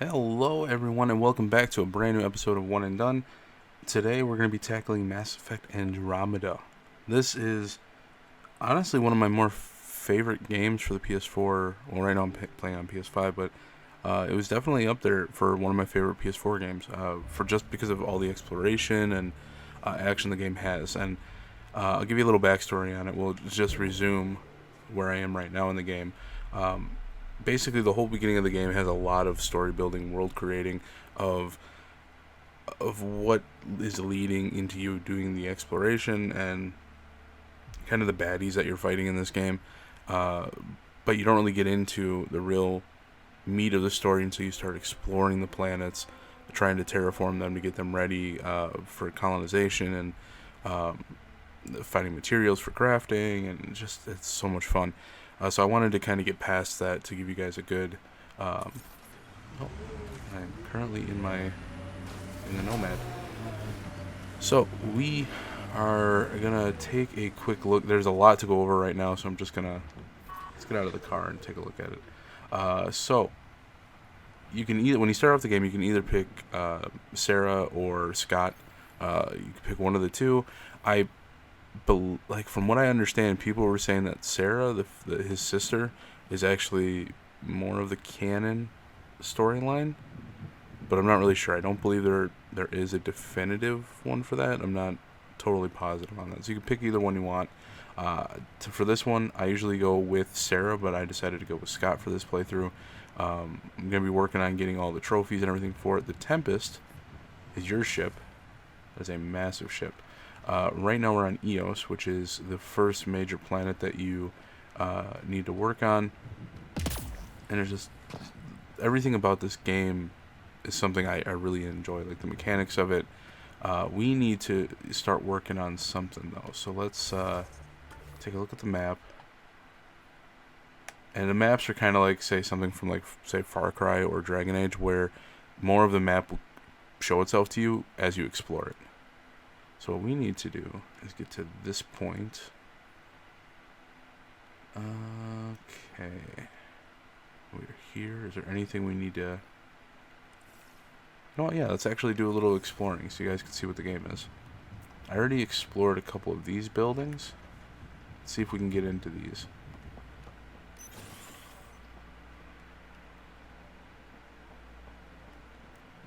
Hello everyone and welcome back to a brand new episode of One and Done. Today we're going to be tackling Mass Effect Andromeda. This is honestly one of my more favorite games for the PS4. Well, right now I'm playing on PS5, but it was definitely up there for one of my favorite PS4 games, for just because of all the exploration and action the game has. And I'll give you a little backstory on it. We'll just resume where I am right now in the game. Basically, the whole beginning of the game has a lot of story building, world creating of what is leading into you doing the exploration and kind of the baddies that you're fighting in this game. But you don't really get into the real meat of the story until you start exploring the planets, trying to terraform them to get them ready for colonization, and finding materials for crafting, and just it's so much fun. So I wanted to kind of get past that to give you guys a good. I'm currently in the Nomad. So we are gonna take a quick look. There's a lot to go over right now, so I'm just gonna let's get out of the car and take a look at it. So you can either, when you start off the game, you can either pick Sarah or Scott. You can pick one of the two. Like, from what I understand, people were saying that Sarah, his sister, is actually more of the canon storyline, but I'm not really sure. I don't believe there is a definitive one for that. I'm not totally positive on that. So you can pick either one you want. For this one, I usually go with Sarah, but I decided to go with Scott for this playthrough. I'm going to be working on getting all the trophies and everything for it. The Tempest is your ship. That's a massive ship. Right now we're on Eos, which is the first major planet that you need to work on. And there's just everything about this game is something I really enjoy, like the mechanics of it. We need to start working on something though, so let's take a look at the map. And the maps are kind of like, say, something from, like, say, Far Cry or Dragon Age, where more of the map will show itself to you as you explore it. So what we need to do is get to this point. Okay. We're here. Is there anything we need to... You know what? Yeah, let's actually do a little exploring so you guys can see what the game is. I already explored a couple of these buildings. Let's see if we can get into these.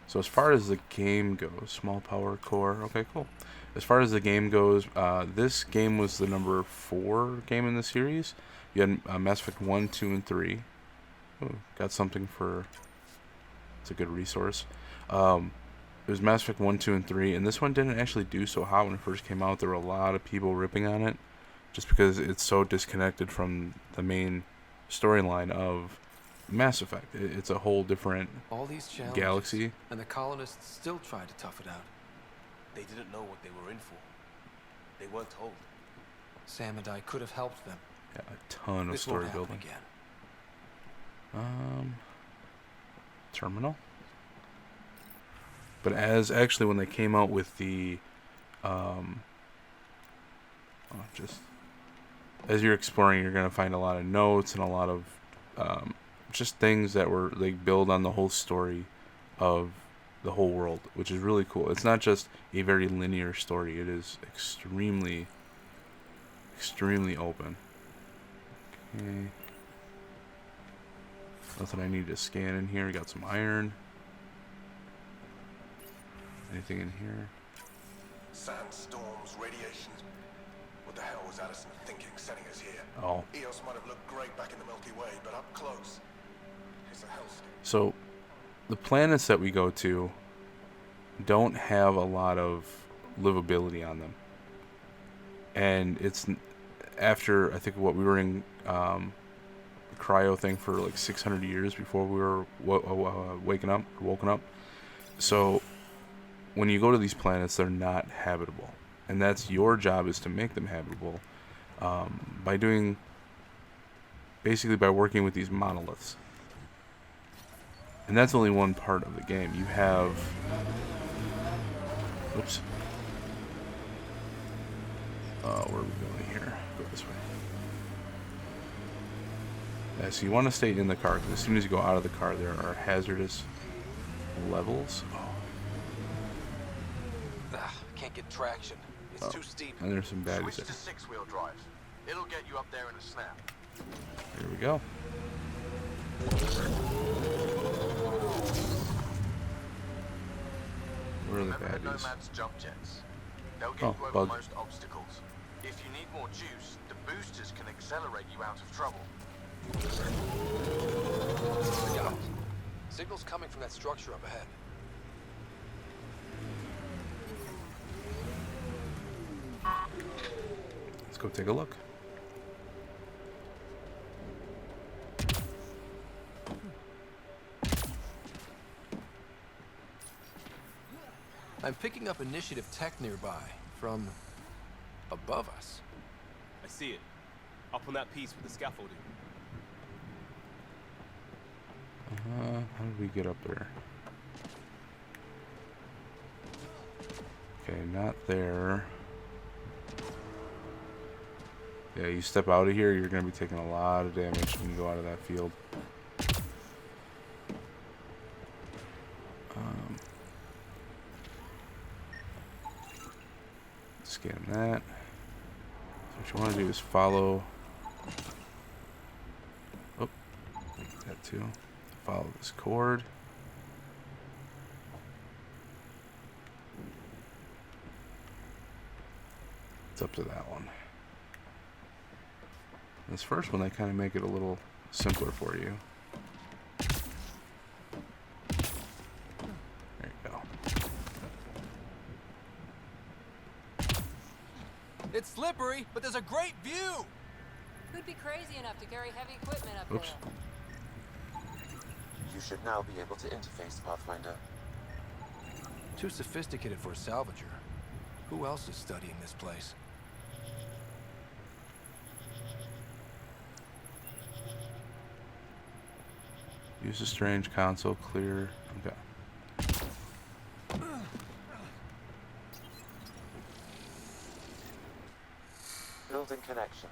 So as far as the game goes, small power core. Okay, cool. As far as the game goes, this game was the number 4 game in the series. You had Mass Effect 1, 2, and 3. Ooh, got something for... It's a good resource. It was Mass Effect 1, 2, and 3, and this one didn't actually do so hot when it first came out. There were a lot of people ripping on it, just because it's so disconnected from the main storyline of Mass Effect. It's a whole different all these galaxy. And the colonists still tried to tough it out. They didn't know what they were in for. They weren't told. Sam and I could have helped them. Yeah, a ton of This story won't happen building. again. Terminal. But actually when they came out with the just as you're exploring, you're gonna find a lot of notes and a lot of just things that were, like, build on the whole story of the whole world, which is really cool. It's not just a very linear story. It is extremely open. Okay. Nothing I need to scan in here. We got some iron. Anything in here? Sandstorms, radiation. What the hell was Addison thinking sending us here? Oh. Eos might have looked great back in the Milky Way, but up close, it's a hellscape. So, the planets that we go to don't have a lot of livability on them. And it's after, I think, what we were in the cryo thing for like 600 years before we were woken up. So when you go to these planets, they're not habitable, and that's your job, is to make them habitable by working with these monoliths. And that's only one part of the game. You have... Oops. Where are we going here? Go this way. Yeah, so you want to stay in the car, because as soon as you go out of the car, there are hazardous levels. Oh, Can't get traction. It's too steep. and there's some baddies Switch there. to 6-wheel drive. It'll get you up there in a snap. Here we go. Where are the Remember the baddies? Nomad's jump jets? They'll get Oh, you over bug. most obstacles. If you need more juice, the boosters can accelerate you out of trouble. Got it. Signal's coming from that structure up ahead. Let's go take a look. I'm picking up initiative tech nearby, from above us. I see it. Up on that piece with the scaffolding. How did we get up there? Okay, not there. Yeah, you step out of here, you're going to be taking a lot of damage when you go out of that field. Scan that. So what you want to do is follow. Oh, that too. Follow this cord. It's up to that one. This first one, they kind of make it a little simpler for you. There you go. It's slippery, but there's a great view! Who'd be crazy enough to carry heavy equipment up Oops. there? You should now be able to interface, Pathfinder. Too sophisticated for a salvager. Who else is studying this place? Use the strange console, clear. Okay. Building connection.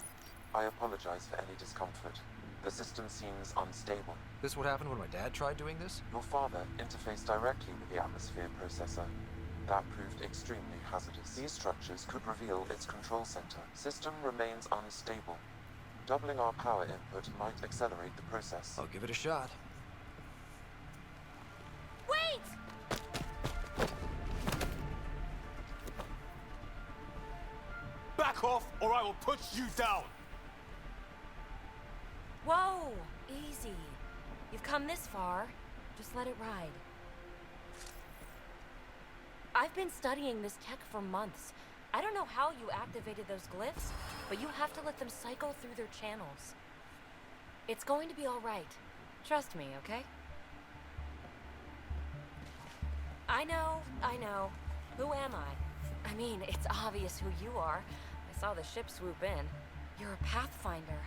I apologize for any discomfort. The system seems unstable. This what happened when my dad tried doing this? Your father interfaced directly with the atmosphere processor. That proved extremely hazardous. These structures could reveal its control center. System remains unstable. Doubling our power input might accelerate the process. I'll give it a shot. Wait! Back off, or I will put you down! Whoa! Easy. You've come this far. Just let it ride. I've been studying this tech for months. I don't know how you activated those glyphs, but you have to let them cycle through their channels. It's going to be all right. Trust me, okay? I know. Who am I? I mean, it's obvious who you are. I saw the ship swoop in. You're a Pathfinder.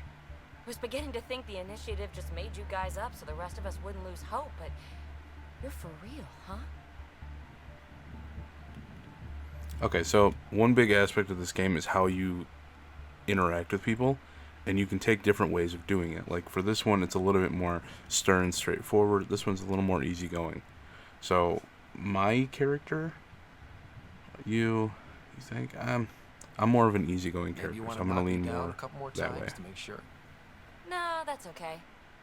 I was beginning to think the initiative just made you guys up so the rest of us wouldn't lose hope, but you're for real, huh? Okay, so one big aspect of this game is how you interact with people, and you can take different ways of doing it. Like for this one, it's a little bit more stern, straightforward. This one's a little more easygoing. So my character, you think I'm more of an easygoing Maybe character, you so want I'm to gonna knock me lean down more a couple more that times way. to make sure. No, that's okay.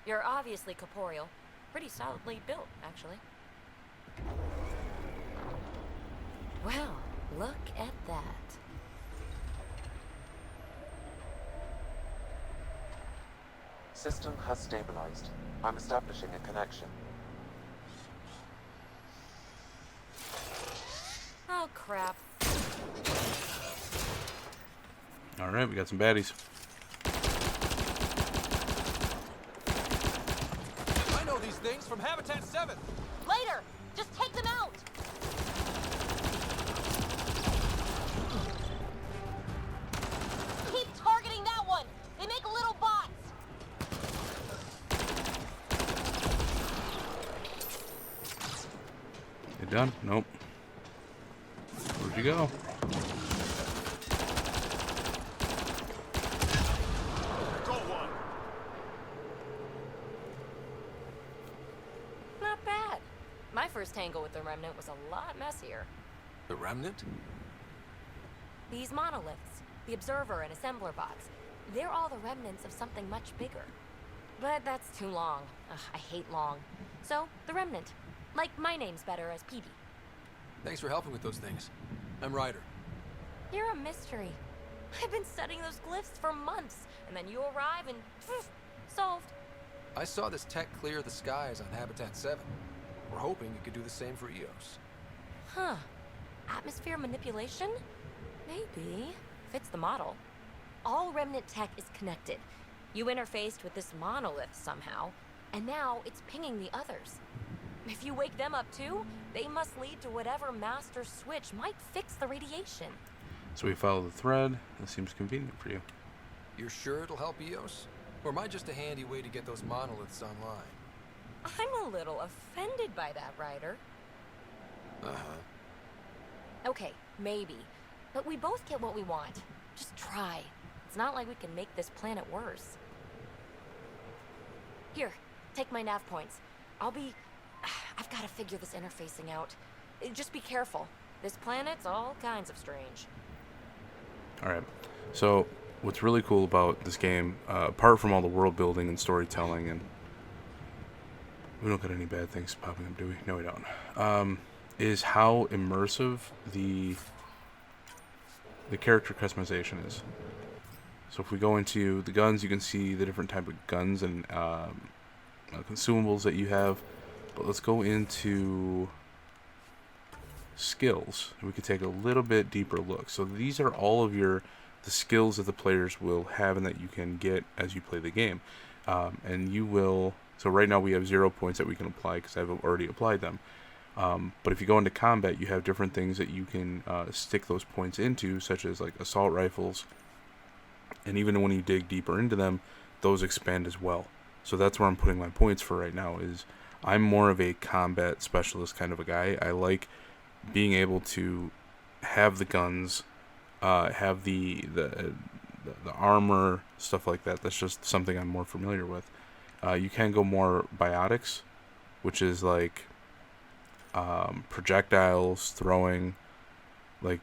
You're obviously corporeal. Pretty solidly built, actually. Well, look at that. System has stabilized. I'm establishing a connection. Oh, crap. All right, we got some baddies. I know these things from Habitat 7! Later! Just take them out! Keep targeting that one! They make little bots! You done? Nope. Where'd you go? Got one! Not bad. My first first tangle with the Remnant was a lot messier. The Remnant? These monoliths, the Observer and Assembler bots, they're all the remnants of something much bigger. But that's too long. Ugh, I hate long. So, the Remnant. Like, my name's better as Petey. Thanks for helping with those things. I'm Ryder. You're a mystery. I've been studying those glyphs for months, and then you arrive and poof, solved. I saw this tech clear the skies on Habitat 7. We're hoping it could do the same for EOS. Huh. Atmosphere manipulation? Maybe. Fits the model. All Remnant tech is connected. You interfaced with this monolith somehow, and now it's pinging the others. If you wake them up too, they must lead to whatever master switch might fix the radiation. So we follow the thread. This seems convenient for you. You're sure it'll help EOS? Or am I just a handy way to get those monoliths online? I'm a little offended by that, Ryder. Uh-huh. Okay, maybe. But we both get what we want. Just try. It's not like we can make this planet worse. Here, take my nav points. I've got to figure this interfacing out. Just be careful. This planet's all kinds of strange. Alright, so what's really cool about this game, apart from all the world building and storytelling, and we don't get any bad things popping up, do we? No, we don't. Is how immersive the character customization is. So if we go into the guns, you can see the different type of guns and consumables that you have. But let's go into skills, and we could take a little bit deeper look. So these are all of the skills that the players will have and that you can get as you play the game. And you will, so right now we have 0 points that we can apply because I've already applied them. But if you go into combat, you have different things that you can stick those points into, such as like assault rifles. And even when you dig deeper into them, those expand as well. So that's where I'm putting my points for right now. Is I'm more of a combat specialist kind of a guy. I like being able to have the guns, have the armor, stuff like that. That's just something I'm more familiar with. You can go more biotics, which is like projectiles, throwing, like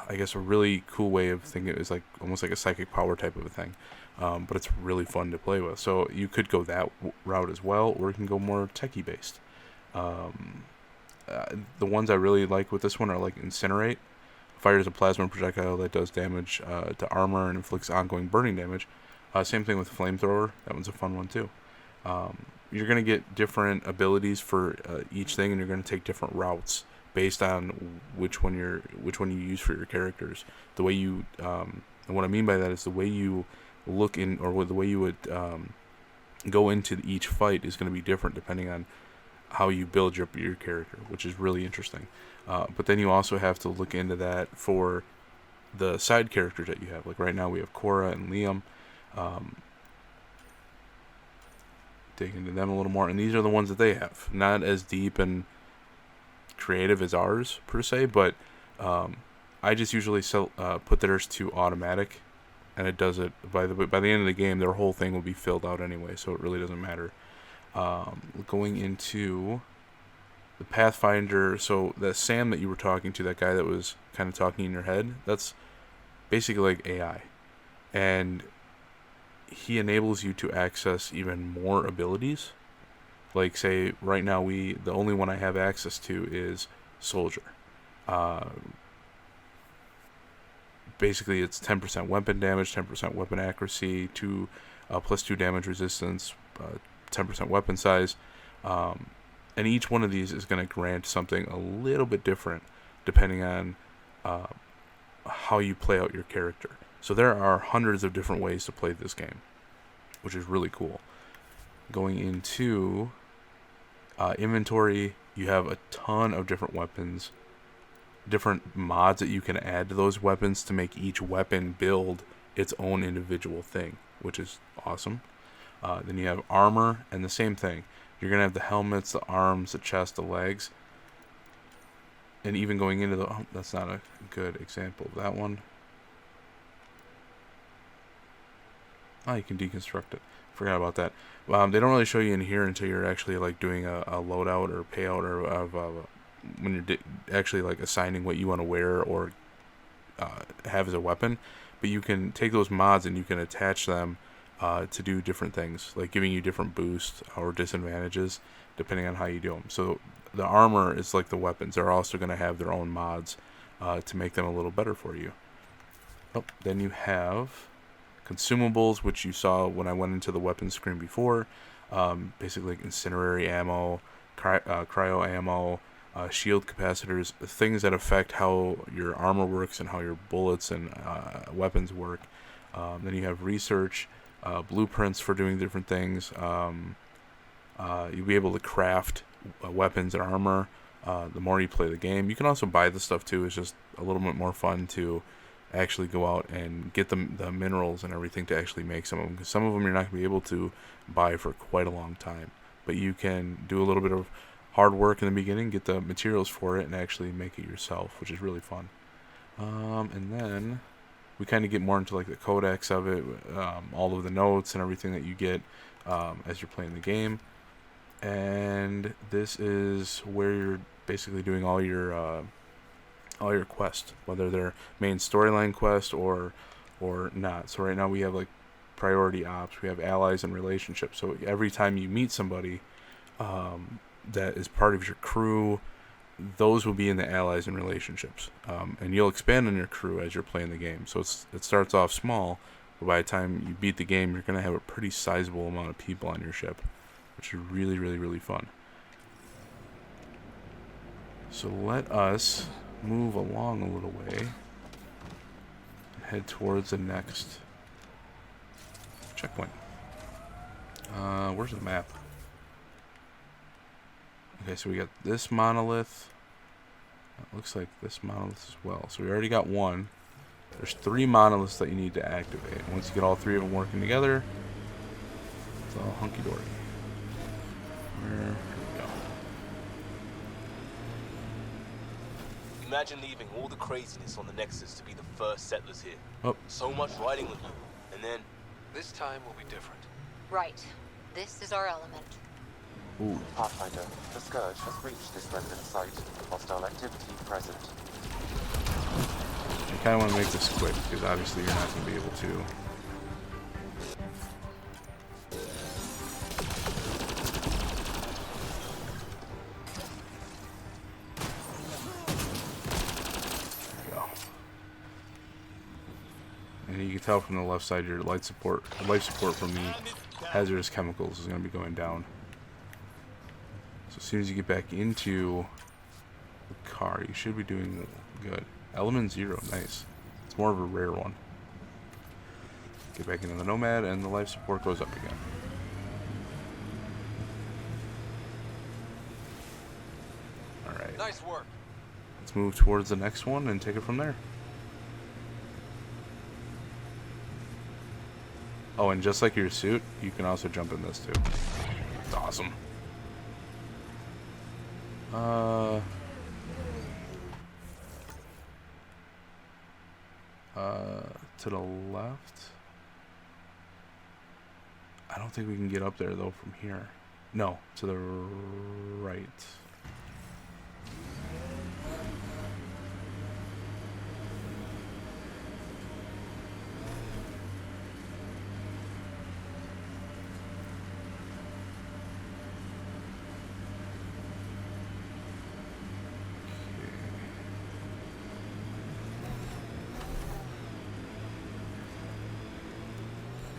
I guess a really cool way of thinking it is like almost like a psychic power type of a thing. But it's really fun to play with. So you could go that route as well, or you can go more techie based. The ones I really like with this one are like Incinerate. Fires a plasma projectile that does damage to armor and inflicts ongoing burning damage. Same thing with Flamethrower. That one's a fun one too. You're going to get different abilities for each thing, and you're going to take different routes based on which one you use for your characters. The way you, and what I mean by that is the way you look in, or the way you would go into each fight is going to be different depending on how you build your character, which is really interesting. But then you also have to look into that for the side characters that you have. Like right now we have Cora and Liam. Dig into them a little more, and these are the ones that they have. Not as deep and creative as ours per se, but I just usually put theirs to automatic, and it does it by the end of the game. Their whole thing will be filled out anyway, so it really doesn't matter. Going into the Pathfinder, so that Sam that you were talking to, that guy that was kind of talking in your head, that's basically like AI, and he enables you to access even more abilities. Like say right now the only one I have access to is Soldier. Basically it's 10% weapon damage, 10% weapon accuracy, plus 2 damage resistance, 10% weapon size, and each one of these is going to grant something a little bit different depending on how you play out your character. So there are hundreds of different ways to play this game, which is really cool. Going into inventory, you have a ton of different weapons, different mods that you can add to those weapons to make each weapon build its own individual thing, which is awesome. Then you have armor, and the same thing. You're going to have the helmets, the arms, the chest, the legs. And even going into the... Oh, that's not a good example of that one. Oh, you can deconstruct it. Forgot about that. They don't really show you in here until you're actually like doing a loadout or payout or when you're actually like assigning what you want to wear or have as a weapon. But you can take those mods and you can attach them to do different things, like giving you different boosts or disadvantages depending on how you do them. So the armor is like the weapons. They're also going to have their own mods to make them a little better for you. Oh, then you have consumables, which you saw when I went into the weapons screen before. Basically like incendiary ammo, cryo ammo, shield capacitors, things that affect how your armor works and how your bullets and weapons work. Then you have research, blueprints for doing different things. You'll be able to craft weapons and armor the more you play the game. You can also buy the stuff too. It's just a little bit more fun to actually go out and get the minerals and everything to actually make some of them, because some of them you're not going to be able to buy for quite a long time, but you can do a little bit of hard work in the beginning, get the materials for it, and actually make it yourself, which is really fun. And then we kind of get more into like the codex of it, all of the notes and everything that you get as you're playing the game. And this is where you're basically doing all your quests, whether they're main storyline quests or not. So right now we have like priority ops, we have allies and relationships. So every time you meet somebody that is part of your crew, those will be in the allies and relationships. And you'll expand on your crew as you're playing the game. So it starts off small, but by the time you beat the game, you're going to have a pretty sizable amount of people on your ship, which is really, really, really fun. So let us move along a little way and head towards the next checkpoint. Where's the map? Okay, so we got this monolith. It looks like this monolith as well. So we already got one. There's 3 monoliths that you need to activate. Once you get all 3 of them working together, it's all hunky-dory. Here we go. Imagine leaving all the craziness on the Nexus to be the first settlers here. Oh. So much riding with you, and then This time will be different. Right. This is our element. Ooh. Pathfinder, the Scourge has reached this remnant site. Hostile activity present. I kind of want to make this quick because obviously you're not going to be able to. There we go. And you can tell from the left side your life support from the hazardous chemicals is going to be going down. So as soon as you get back into the car, you should be doing good. Element 0, nice. It's more of a rare one. Get back into the Nomad, and the life support goes up again. Alright. Nice work. Let's move towards the next one and take it from there. Oh, and just like your suit, you can also jump in this too. It's awesome. To the left. I don't think we can get up there though from here. No, to the right.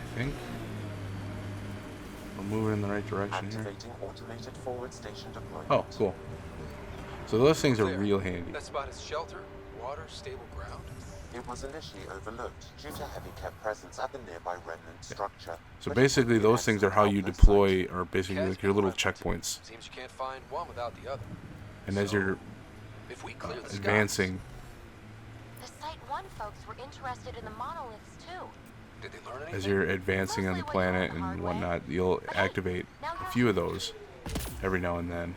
I think we're moving in the right direction here. Activating automated forward station deployment. Oh, cool. So those things are Clear. real handy. That spot is shelter, water, stable ground. It was initially overlooked due to heavy kept presence at the nearby remnant structure. So but basically it would be those things are how you excellent deploy, or basically Has like your been little referenced. checkpoints. Seems you can't find one without the other. And as So, you're if we clear the skies, advancing, The Site 1 folks were interested in the monoliths too. did they learn anything? as you're advancing on the planet and whatnot, you'll activate a few of those every now and then,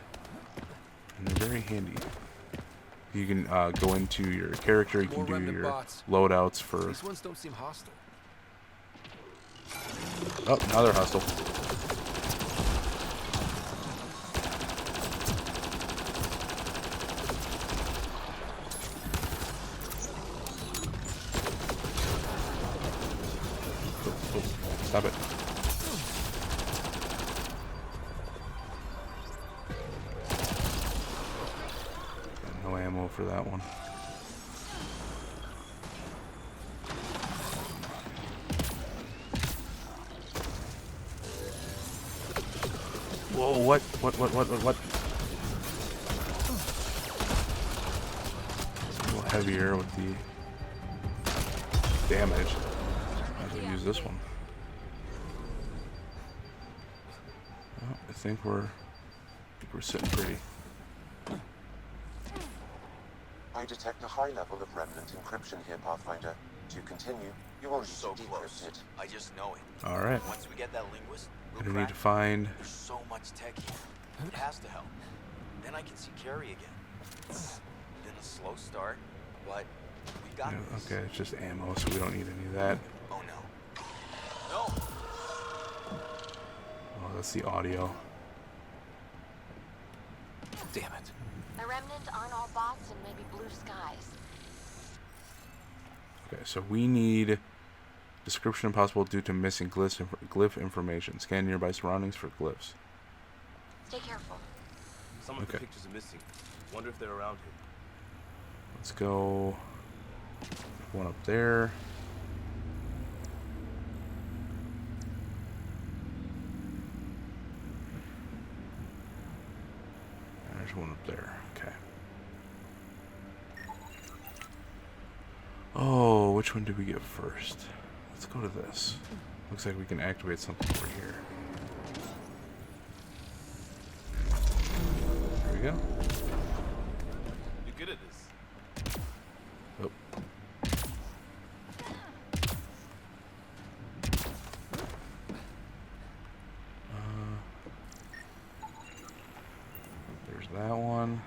and they're very handy. You can go into your character, you can More do remnant your bots. loadouts for These ones don't seem hostile. Oh, now they're hostile. Oh, stop it. No ammo for that one. Whoa, what? What? A little heavier with the damage. Might as well use this one. Oh, I think we're sitting pretty. I detect a high level of remnant encryption here, Pathfinder. To continue, you will need So to close. decrypt it. I just know it. All right. Once we get that linguist, we'll Gonna need to crack. find. There's so much tech here. It has to help. Then I can see Carrie again. Then a slow start, but we got this. Okay, it's just ammo, so we don't need any of that. Oh no. No. Oh, that's the audio. Damn it. The remnant aren't all bots and maybe blue skies. Okay, so we need description impossible due to missing glyph information. Scan nearby surroundings for glyphs. Stay careful. Some of Okay. the pictures are missing. Wonder if they're around here. Let's go. One up there. There's one up there. Okay. Oh, which one did we get first? Let's go to this. Looks like we can activate something over here. There we go. You're good at this. Oh. There's that one.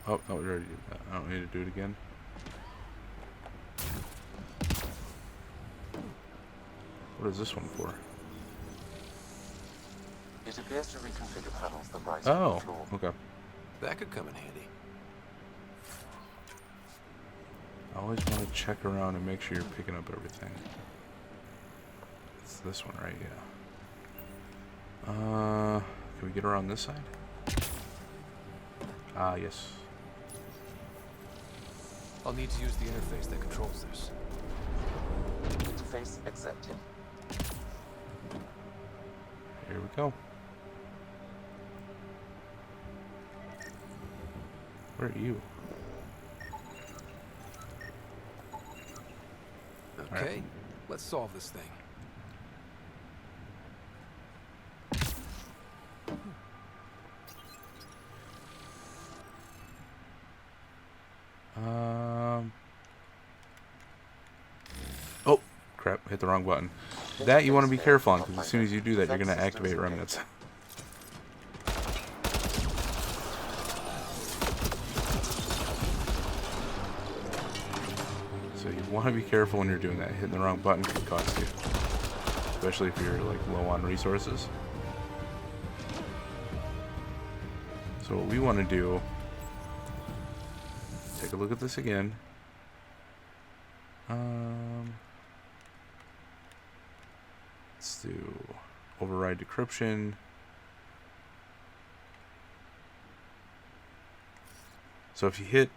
Oh, we already did that. I don't need to do it again. What is this one for? It appears to reconfigure panels that rise Oh, from the floor. okay. That could come in handy. I always want to check around and make sure you're picking up everything. It's this one, right? Yeah. Can we get around this side? Ah, yes. I'll need to use the interface that controls this. Interface accepted. Here we go. Where are you? Okay, right. let's solve this thing. Oh, crap! Hit the wrong button. That you want to be careful on, because as soon as you do that, you're going to activate remnants. So you want to be careful when you're doing that. Hitting the wrong button can cost you, especially if you're like low on resources. So what we want to do, take a look at this again. Let's do override decryption. So if you hit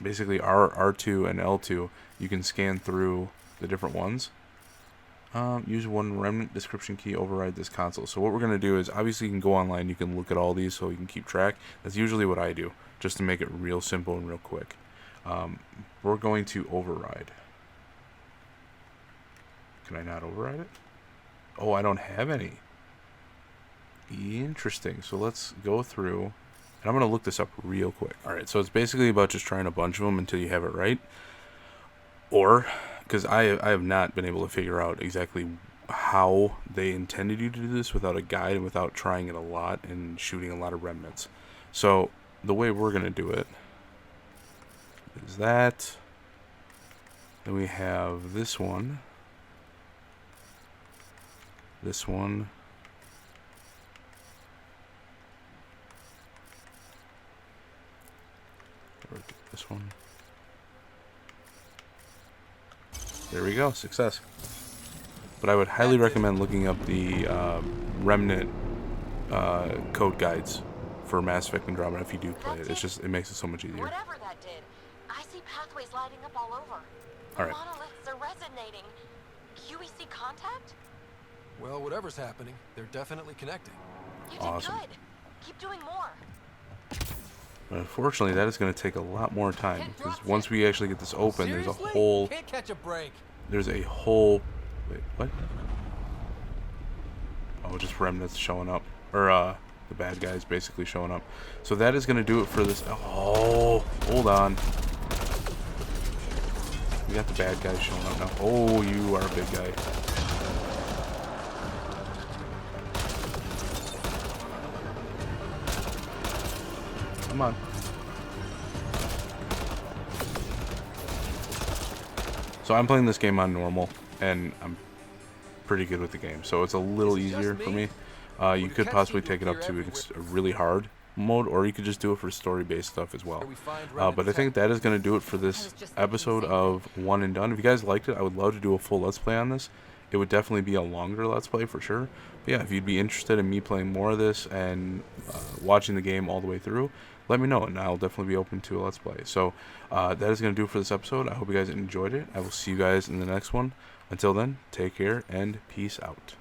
basically R2 and L2, you can scan through the different ones. Use one remnant description key, override this console. So what we're going to do is, obviously you can go online, you can look at all these so you can keep track. That's usually what I do, just to make it real simple and real quick. We're going to override. Can I not override it? Oh, I don't have any. Interesting. So let's go through, and I'm going to look this up real quick. Alright, so it's basically about just trying a bunch of them until you have it right. Or, because I have not been able to figure out exactly how they intended you to do this without a guide and without trying it a lot and shooting a lot of remnants. So the way we're going to do it There's that. Then we have this one. This one. Or this one. There we go, success. But I would highly recommend looking up the Remnant code guides for Mass Effect Andromeda if you do play it. It's just, it makes it so much easier. Whatever that did, I see pathways lighting up all over. All right. Monoliths are resonating. QEC contact? Well, whatever's happening, they're definitely connecting. You Awesome. did good. Keep doing more. But unfortunately, that is going to take a lot more time because once we actually get this open, there's a whole. Can't catch a break. There's a whole. Wait, what? Oh, just remnants showing up, or the bad guys basically showing up. So that is going to do it for this. Oh, hold on. We got the bad guys showing up now. Oh, you are a big guy. Come on. So I'm playing this game on normal, and I'm pretty good with the game. So it's a little easier for me. You could possibly take it up to a really hard mode, or you could just do it for story-based stuff as well. But I think that is going to do it for this episode of One and Done. If you guys liked it, I would love to do a full Let's Play on this. It would definitely be a longer Let's Play for sure. But yeah, if you'd be interested in me playing more of this and watching the game all the way through, let me know, and I'll definitely be open to a Let's Play. So that is going to do it for this episode. I hope you guys enjoyed it. I will see you guys in the next one. Until then, take care and peace out.